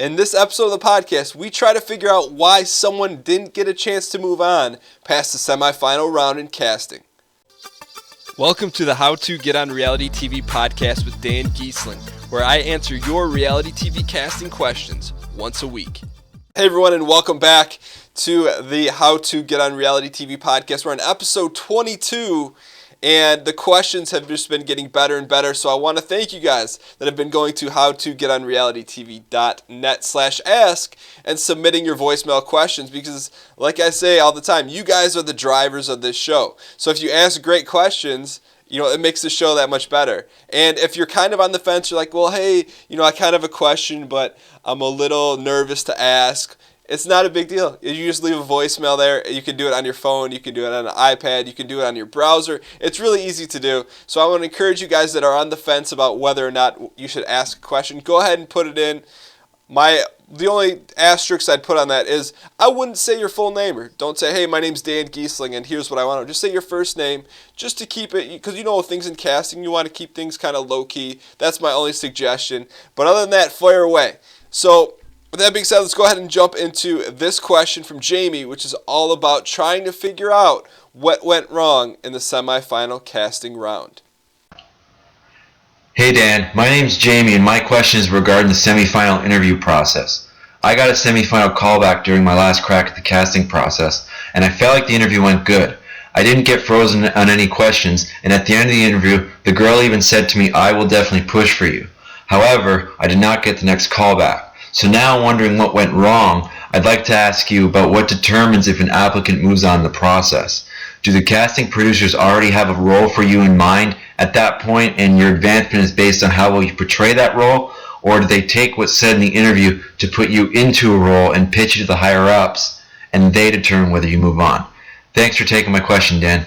In this episode of the podcast, we try to figure out why someone didn't get a chance to move on past the semifinal round in casting. Welcome to the How to Get on Reality TV podcast with Dan Giesling, where I answer your reality TV casting questions once a week. Hey everyone, and welcome back to the How to Get on Reality TV podcast. We're on episode 22, and the questions have just been getting better and better. So I want to thank you guys that have been going to howtogetonrealitytv.net/ask and submitting your voicemail questions, because like I say all the time, you guys are the drivers of this show. So if you ask great questions, it makes the show that much better. And if you're kind of on the fence, you're like, well, hey, I kind of have a question, but I'm a little nervous to ask. It's not a big deal. You just leave a voicemail there. You can do it on your phone. You can do it on an iPad. You can do it on your browser. It's really easy to do. So I want to encourage you guys that are on the fence about whether or not you should ask a question, go ahead and put it in. The only asterisk I'd put on that is I wouldn't say your full name. Or don't say, hey, my name's Dan Giesling and here's what I want to know. Just say your first name just to keep it, because things in casting, you want to keep things kind of low-key. That's my only suggestion. But other than that, fire away. So with that being said, let's go ahead and jump into this question from Jamie, which is all about trying to figure out what went wrong in the semifinal casting round. Hey Dan, my name's Jamie and my question is regarding the semifinal interview process. I got a semifinal callback during my last crack at the casting process, and I felt like the interview went good. I didn't get frozen on any questions, and at the end of the interview, the girl even said to me, I will definitely push for you. However, I did not get the next callback. So now, wondering what went wrong, I'd like to ask you about what determines if an applicant moves on in the process. Do the casting producers already have a role for you in mind at that point, and your advancement is based on how well you portray that role? Or do they take what's said in the interview to put you into a role and pitch you to the higher-ups, and they determine whether you move on? Thanks for taking my question, Dan.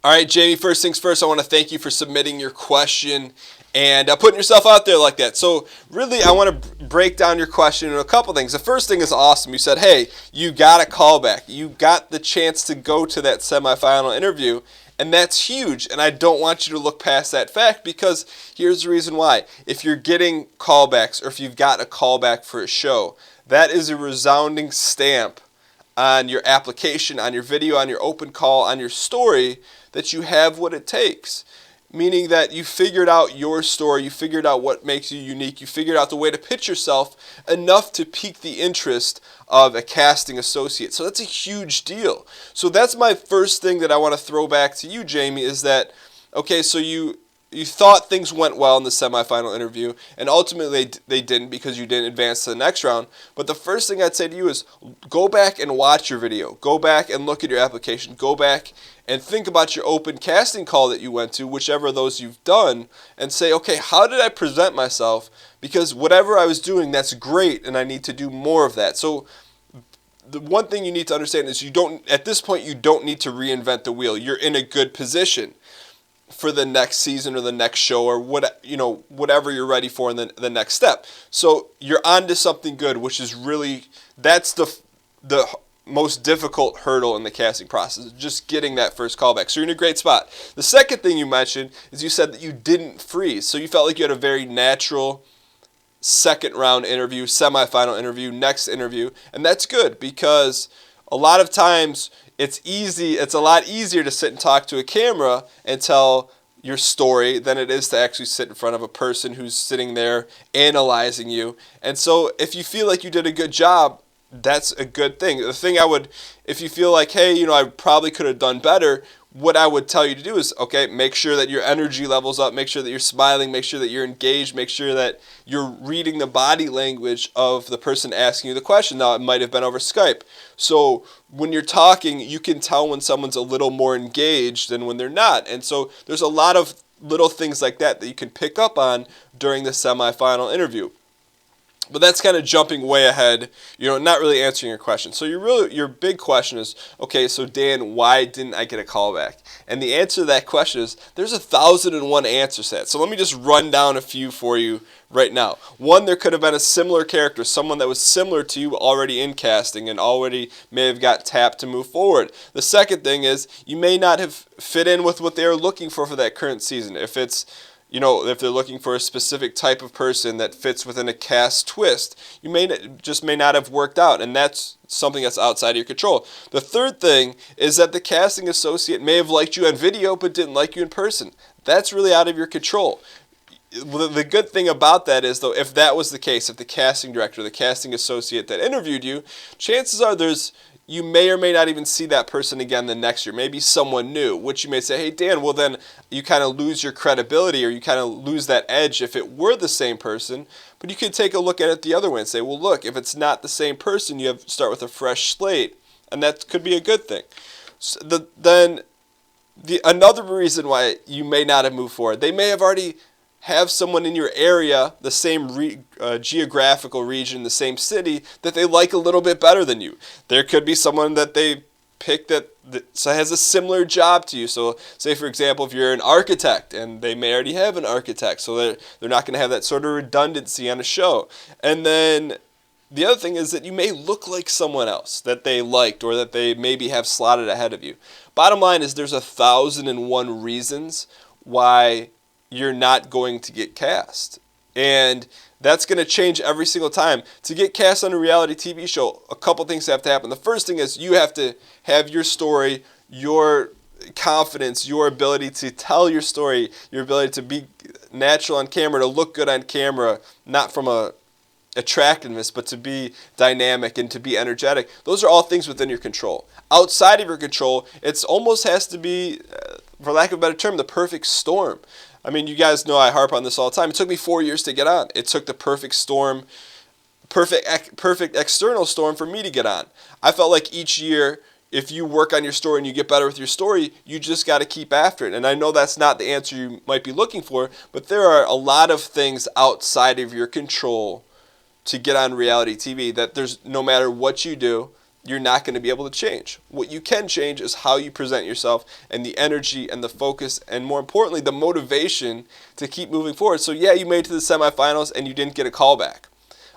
All right, Jamie, first things first, I want to thank you for submitting your question and putting yourself out there like that. So really, I want to break down your question into a couple things. The first thing is awesome. You said, hey, you got a callback. You got the chance to go to that semifinal interview, and that's huge. And I don't want you to look past that fact, because here's the reason why. If you're getting callbacks, or if you've got a callback for a show, that is a resounding stamp on your application, on your video, on your open call, on your story, that you have what it takes. Meaning that you figured out your story, you figured out what makes you unique, you figured out the way to pitch yourself enough to pique the interest of a casting associate. So that's a huge deal. So that's my first thing that I want to throw back to you, Jamie, is that, okay, so you thought things went well in the semifinal interview, and ultimately they didn't, because you didn't advance to the next round. But the first thing I'd say to you is go back and watch your video. Go back and look at your application. Go back and think about your open casting call that you went to, whichever of those you've done, and say, okay, how did I present myself? Because whatever I was doing, that's great, and I need to do more of that. So the one thing you need to understand is at this point, you don't need to reinvent the wheel. You're in a good position for the next season or the next show, or whatever you're ready for in the next step. So you're on to something good, which is really, that's the most difficult hurdle in the casting process, just getting that first callback. So you're in a great spot. The second thing you mentioned is you said that you didn't freeze. So you felt like you had a very natural second round interview, semifinal interview, next interview. And that's good, because a lot of times it's a lot easier to sit and talk to a camera and tell your story than it is to actually sit in front of a person who's sitting there analyzing you. And so if you feel like you did a good job, that's a good thing. The thing if you feel like, hey, I probably could have done better, what I would tell you to do is, okay, make sure that your energy level's up, make sure that you're smiling, make sure that you're engaged, make sure that you're reading the body language of the person asking you the question. Now, it might have been over Skype. So when you're talking, you can tell when someone's a little more engaged than when they're not. And so there's a lot of little things like that you can pick up on during the semifinal interview. But that's kind of jumping way ahead, not really answering your question. So your big question is, okay, so Dan, why didn't I get a callback? And the answer to that question is, there's 1,001 answers to that. So let me just run down a few for you right now. One, there could have been a similar character, someone that was similar to you already in casting and already may have got tapped to move forward. The second thing is, you may not have fit in with what they were looking for that current season. If it's if they're looking for a specific type of person that fits within a cast twist, you may not have worked out, and that's something that's outside of your control. The third thing is that the casting associate may have liked you on video but didn't like you in person. That's really out of your control. The good thing about that is, though, if that was the case, if the casting director, the casting associate that interviewed you, chances are you may or may not even see that person again the next year. Maybe someone new, which you may say, hey, Dan, well, then you kind of lose your credibility, or you kind of lose that edge if it were the same person. But you could take a look at it the other way and say, well, look, if it's not the same person, you have to start with a fresh slate, and that could be a good thing. So another reason why you may not have moved forward, they may have already have someone in your area, the same geographical region, the same city, that they like a little bit better than you. There could be someone that they pick that has a similar job to you. So say, for example, if you're an architect, and they may already have an architect, so they're not going to have that sort of redundancy on a show. And then the other thing is that you may look like someone else that they liked, or that they maybe have slotted ahead of you. Bottom line is, there's 1,001 reasons why you're not going to get cast. And that's going to change every single time. To get cast on a reality TV show, a couple things have to happen. The first thing is you have to have your story, your confidence, your ability to tell your story, your ability to be natural on camera, to look good on camera, not from a attractiveness, but to be dynamic and to be energetic. Those are all things within your control. Outside of your control, it almost has to be, for lack of a better term, the perfect storm. I mean, you guys know I harp on this all the time. It took me 4 years to get on. It took the perfect storm, perfect external storm for me to get on. I felt like each year, if you work on your story and you get better with your story, you just got to keep after it. And I know that's not the answer you might be looking for, but there are a lot of things outside of your control to get on reality TV that there's, no matter what you do, you're not going to be able to change. What you can change is how you present yourself, and the energy and the focus, and more importantly, the motivation to keep moving forward. So yeah, you made it to the semifinals and you didn't get a callback.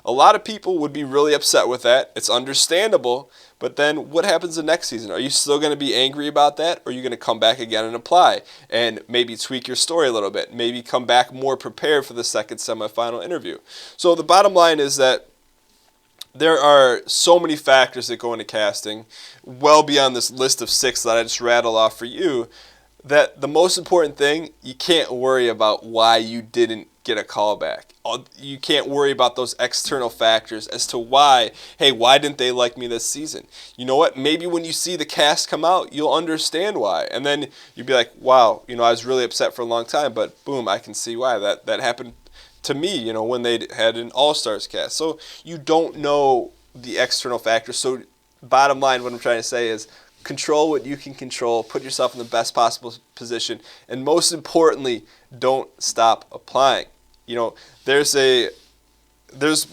A lot of people would be really upset with that. It's understandable, but then what happens the next season? Are you still going to be angry about that, or are you going to come back again and apply and maybe tweak your story a little bit, maybe come back more prepared for the second semifinal interview? So the bottom line is that there are so many factors that go into casting, well beyond this list of 6 that I just rattled off for you, that the most important thing, you can't worry about why you didn't get a callback. You can't worry about those external factors as to why didn't they like me this season? You know what? Maybe when you see the cast come out, you'll understand why. And then you'll be like, wow, I was really upset for a long time, but boom, I can see why that happened to me, when they had an All-Stars cast. So you don't know the external factors. So bottom line, what I'm trying to say is, control what you can control, put yourself in the best possible position, and most importantly, don't stop applying. There's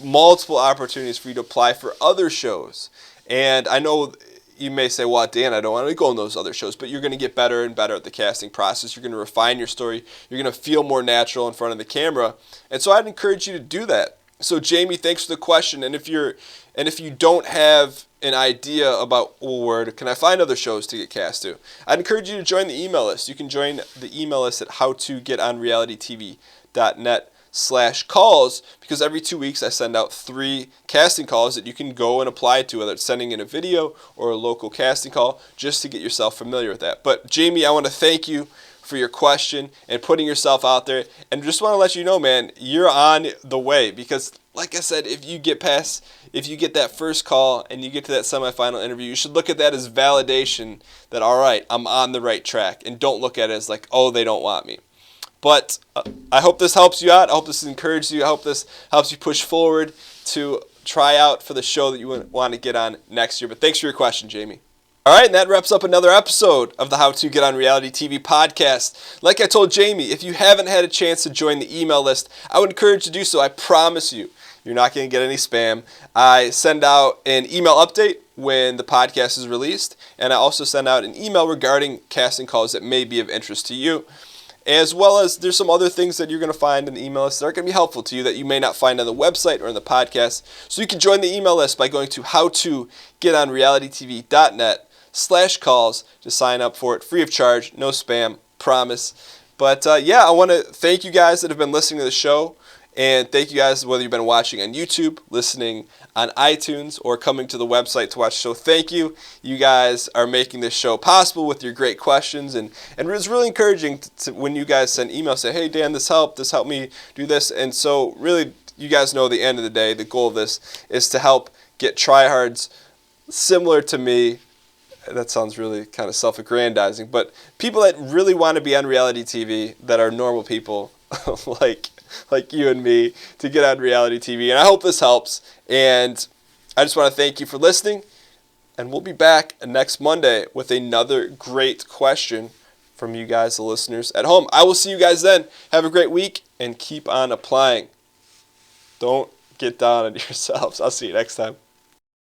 multiple opportunities for you to apply for other shows. And I know you may say, well, Dan, I don't want to go on those other shows, but you're going to get better and better at the casting process. You're going to refine your story. You're going to feel more natural in front of the camera. And so I'd encourage you to do that. So Jamie, thanks for the question. And if you don't have an idea about, where can I find other shows to get cast to, I'd encourage you to join the email list. You can join the email list at howtogetonrealitytv.net/calls, because every 2 weeks I send out 3 casting calls that you can go and apply to, whether it's sending in a video or a local casting call, just to get yourself familiar with that. But Jamie, I want to thank you for your question and putting yourself out there, and just want to let you know, man, you're on the way, because like I said, if you get that first call and you get to that semifinal interview, you should look at that as validation that, all right, I'm on the right track, and don't look at it as like, oh, they don't want me. But I hope this helps you out. I hope this encourages you. I hope this helps you push forward to try out for the show that you want to get on next year. But thanks for your question, Jamie. All right, and that wraps up another episode of the How to Get on Reality TV podcast. Like I told Jamie, if you haven't had a chance to join the email list, I would encourage you to do so. I promise you, you're not going to get any spam. I send out an email update when the podcast is released, and I also send out an email regarding casting calls that may be of interest to you, as well as there's some other things that you're going to find in the email list that are going to be helpful to you that you may not find on the website or in the podcast. So you can join the email list by going to howtogetonrealitytv.net/calls to sign up for it, free of charge, no spam, promise. But yeah, I want to thank you guys that have been listening to the show. And thank you guys, whether you've been watching on YouTube, listening on iTunes, or coming to the website to watch the show. Thank you. You guys are making this show possible with your great questions. And it's really encouraging when you guys send emails, say, hey, Dan, this helped me do this. And so really, you guys know at the end of the day, the goal of this is to help get tryhards similar to me. That sounds really kind of self-aggrandizing, but people that really want to be on reality TV, that are normal people, like you and me, to get on reality TV. And I hope this helps. And I just want to thank you for listening. And we'll be back next Monday with another great question from you guys, the listeners at home. I will see you guys then. Have a great week and keep on applying. Don't get down on yourselves. I'll see you next time.